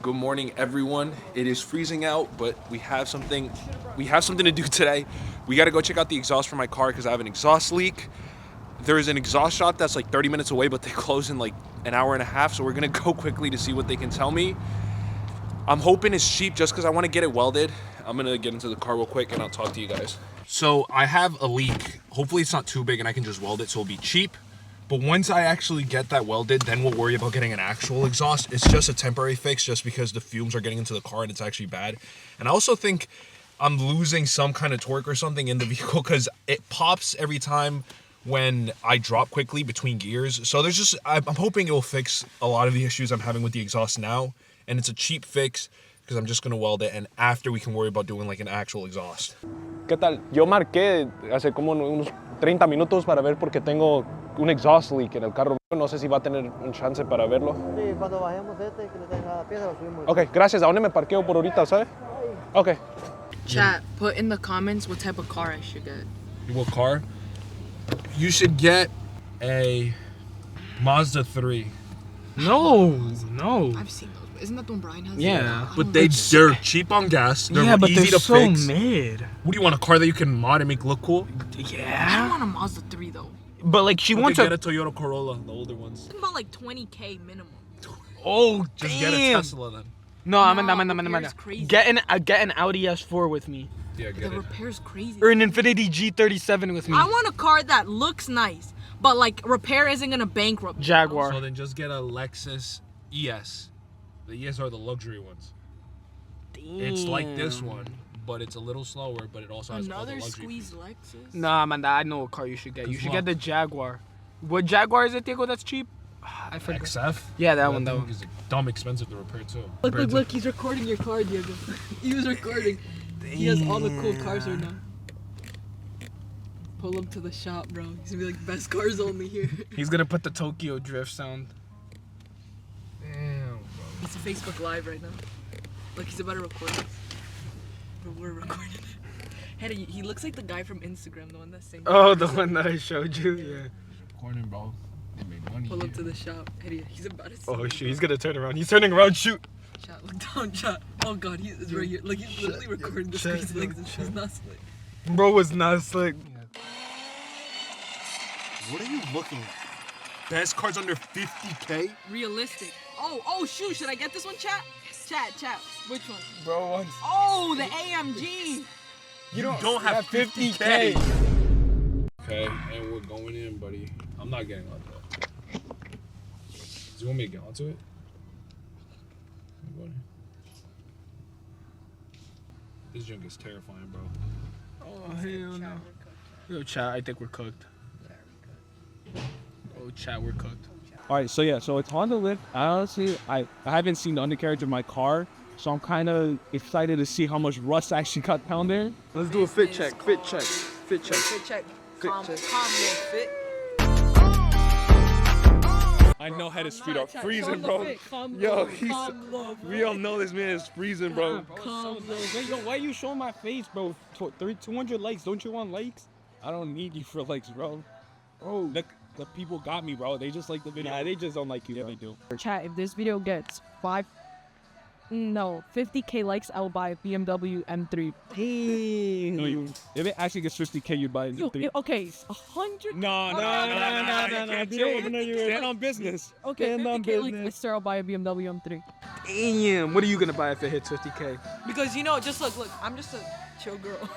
Good morning, everyone. It is freezing out, but we have something to do today. We got to go check out the exhaust for my car because I have an exhaust leak. There is an exhaust shop that's like 30 minutes away, but they close in like an hour and a half, so we're gonna go quickly to see what they can tell me. I'm hoping it's cheap just because I want to get it welded. I'm gonna get into the car real quick and I'll talk to you guys. So I have a leak. Hopefully it's not too big and I can just weld it so it'll be cheap. But once I actually get that welded, then we'll worry about getting an actual exhaust. It's just a temporary fix just because the fumes are getting into the car and it's actually bad. And I also think I'm losing some kind of torque or something in the vehicle because it pops every time when I drop quickly between gears. So I'm hoping it will fix a lot of the issues I'm having with the exhaust now. And it's a cheap fix because I'm just going to weld it, and after we can worry about doing like an actual exhaust. ¿Qué tal? Yo marqué hace como unos 30 minutos para ver porque tengo un exhaust leak en el carro. No sé si va a tener un chance para verlo. Sí, cuando bajemos que no tenga la pieza lo subimos. Ok, gracias. ¿A dónde me parqueo por ahorita, sabe? Ok. Chat, put in the comments what type of car I should get. What car? You should get a Mazda 3. No. I've seen those. Isn't that the one Brian has? Yeah. But they're cheap on gas. They're Yeah, but easy they're to so fix. mid. What do you want, a car that you can mod and make look cool? I don't Yeah. want a Mazda 3 though. But like she wants Get a. a Toyota Corolla, the older ones. Think about like 20K minimum. Oh Just damn. get a Tesla then. No, I'm repair's crazy. Get an Audi S4 with me, Yeah, The get it. repair's crazy. or an Infiniti G37 with me. I want a car that looks nice, but like repair isn't gonna bankrupt me. Jaguar. So then just get a Lexus ES. The ES are the luxury ones. It's like this one, but it's a little slower, but it also has all the Another luxury squeeze features. Lexus. Nah, man, I know what car you should get. You Good should luck. get the Jaguar. What Jaguar is it, Diego? That's cheap. I forgot. XF? Yeah, that one. thing is dumb expensive to repair too. Look, he's recording your car, Diego. He was recording. He has all the cool cars right now. Pull him to the shop, bro. He's gonna be like, best cars only here. He's gonna put the Tokyo Drift sound. Damn, bro. It's a Facebook Live right now. Look, he's about to record this. We're recording it. Hey, he looks like the guy from Instagram, the one that's saying. Oh, the one that I showed you. Yeah. Recording, bro. They made money. Pull up to the shop. Hey, he's about to. Oh shoot, he's gonna turn around. He's turning around. Shoot. Chat, look down, chat. Oh god, he's right here. Like he's literally recording the squeeze legs and she's not slick. Bro was not slick. What are you looking at? Best cars under 50K? Realistic. Oh shoot, should I get this one, chat? Chat. Which one? Bro wants. Oh, the AMG. You don't have 50K. Okay, and we're going in, buddy. I'm not getting on that. Do you want me to get onto it? This junk is terrifying, bro. Oh hell no. Yo, chat, I think we're cooked. Oh, chat, we're cooked. All right, so yeah, so it's Honda Lift. Honestly, I haven't seen the undercarriage of my car, so I'm kind of excited to see how much rust actually got down there. Let's do a fit check. Fit check. Check. Calm little fit. I know how his feet are freezing, bro. Yo, we all know this man is freezing, bro. Yo, why you showing my face, bro? 200 likes. Don't you want likes? I don't need you for likes, bro. Oh, the people got me, bro. They just like the video. Nah, they just don't like you. Yeah, they do. Chat, if this video gets 50K likes, I will buy a BMW M3. No, if it actually gets 50K, you'd buy it. Okay, 100. No. Stand on business. Okay, Stand on 50K likes, business. I'll buy a BMW M3. Damn. What are you gonna buy if it hits 50K? Because just look, I'm just a chill girl.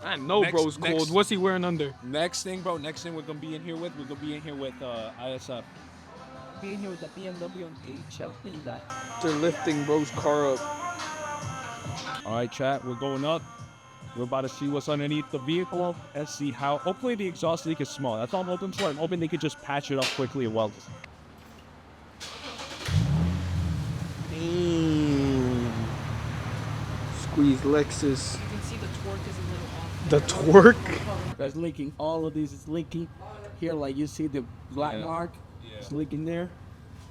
I know bro's cold. What's he wearing under? Next thing we're gonna be in here with, ISF. Being here with the BMW M3. Chill. That. They're lifting bro's car up. All right, chat, we're going up. We're about to see what's underneath the vehicle and see how. Hopefully, the exhaust leak is small. That's all I'm hoping for. I'm hoping they could just patch it up quickly and weld it. Damn. Squeeze Lexus. You can see the torque is a little off. The torque? That's leaking. All of these is leaking. Here, like you see the black mark. It's leaking there.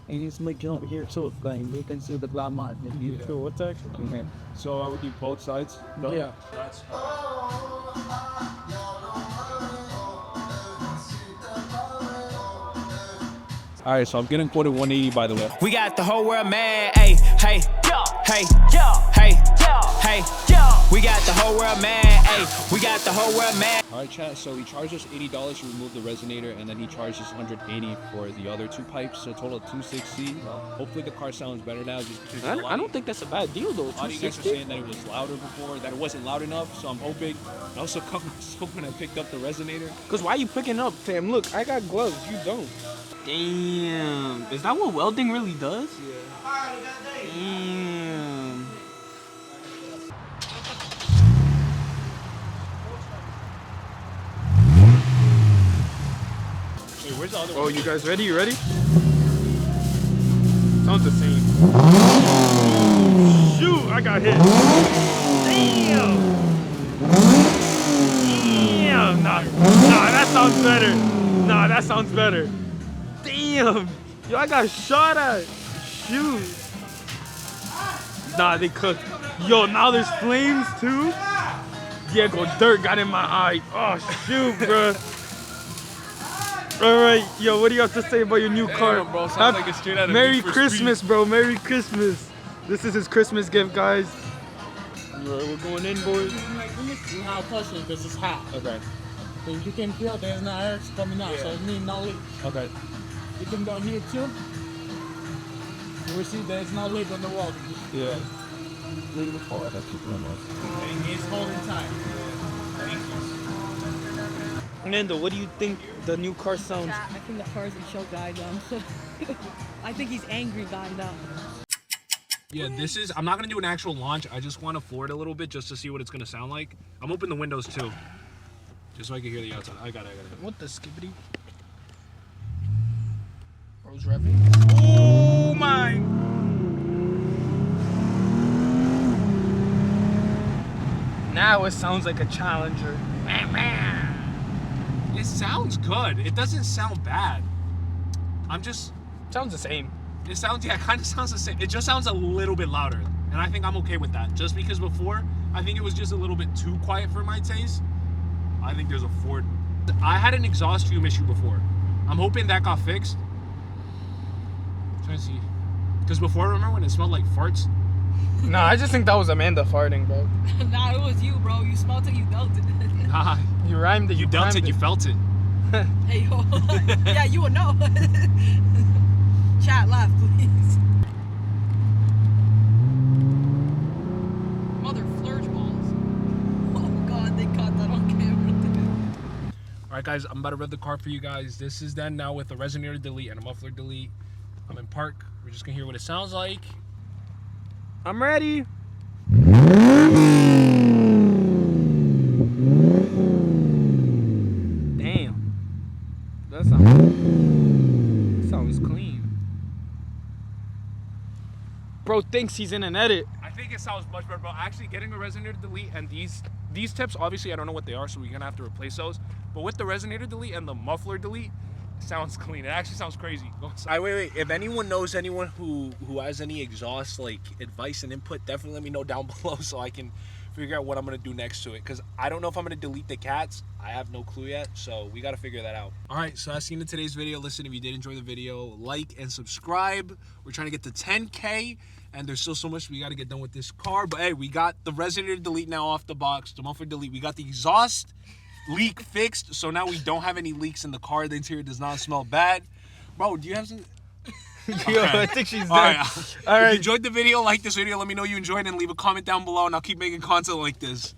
And it's leaking over here too. Like you can see the black mark. So what's that? Okay. So I would do both sides. No? Yeah. All right, so I'm getting quoted 180 by the way. We got the whole world mad, hey, hey, hey, hey, hey, we got the whole world mad, hey, we got the whole world mad. All right, chat. So he charged us $80 to remove the resonator, and then he charged us $180 for the other 2 pipes, so a total of $260. Hopefully the car sounds better now. Just I don't think that's a bad deal though. a lot of you guys are saying that it was louder before, that it wasn't loud enough, so I'm hoping. I also hoping I picked up the resonator. Cause why you picking up, fam? Look, I got gloves. You don't. Damn. Is that what welding really does? Yeah. Damn. Wait, where's the other Oh, one? you guys ready? You ready? Sounds the same. Shoot, I got hit. Damn. Damn. Nah, that sounds better. Nah, that sounds better. Damn. Yo, I got shot at. Shoot. Nah, they cooked. Yo, now there's flames too? Diego dirt got in my eye. Oh, shoot, bro. All right, yo, what do you have to say about your new car? Bro, sounds like it's straight out of Merry Need for Christmas, bro. Merry Christmas. This is his Christmas gift, guys. We're going in, boys. You have touching because it's hot. Okay. So you can feel there's no air coming out, so it means no leak. Okay. You can go here too. You will see there's no leak on the wall. Yeah. Leave the car. It's holding tight. Nando, what do you think the new car sounds? I think the car's a show guy down. I think he's angry guy now. Yeah, this is. I'm not gonna do an actual launch. I just want to floor it a little bit just to see what it's gonna sound like. I'm opening the windows too, just so I can hear the outside. I got it. What the skibbity? Bro's revving. Oh my! Now it sounds like a Challenger. It sounds good. It doesn't sound bad. I'm just. Sounds the same. It sounds. Yeah, it kind of sounds the same. It just sounds a little bit louder, and I think I'm okay with that. Just because before, I think it was just a little bit too quiet for my taste. I think there's a Ford. I had an exhaust fume issue before. I'm hoping that got fixed. Trying to see. Because before, remember when it smelled like farts? Nah, I just think that was Amanda farting, bro. Nah, it was you, bro. You smelled it, you dealt it. Nah, You rhymed it. you dealt it, you felt it. Hey, yo. Yeah, you would know. Chat, laugh, please. Mother flurge balls. Oh, God, they caught that on camera. All right, guys, I'm about to rev the car for you guys. This is then now with a resonator delete and a muffler delete. I'm in park. We're just gonna hear what it sounds like. I'm ready. Damn. That sounds clean. Bro thinks he's in an edit. I think it sounds much better, bro. Actually, getting a resonator delete and these tips, obviously, I don't know what they are, so we're gonna have to replace those. But with the resonator delete and the muffler delete, it sounds clean. It actually sounds crazy. Wait. If anyone knows anyone who has any exhaust like advice and input, definitely let me know down below so I can figure out what I'm gonna do next to it. Cause I don't know if I'm gonna delete the cats. I have no clue yet, so we gotta figure that out. All right, so that's the end of today's video. Listen, if you did enjoy the video, like and subscribe. We're trying to get to 10K. And there's still so much we got to get done with this car. But hey, we got the resonator delete now off the box, the muffler delete. We got the exhaust leak fixed. So now we don't have any leaks in the car. The interior does not smell bad. Bro, do you have some? Yo, I think she's dead. All right. All right. If you enjoyed the video, like this video. Let me know you enjoyed it and leave a comment down below. And I'll keep making content like this.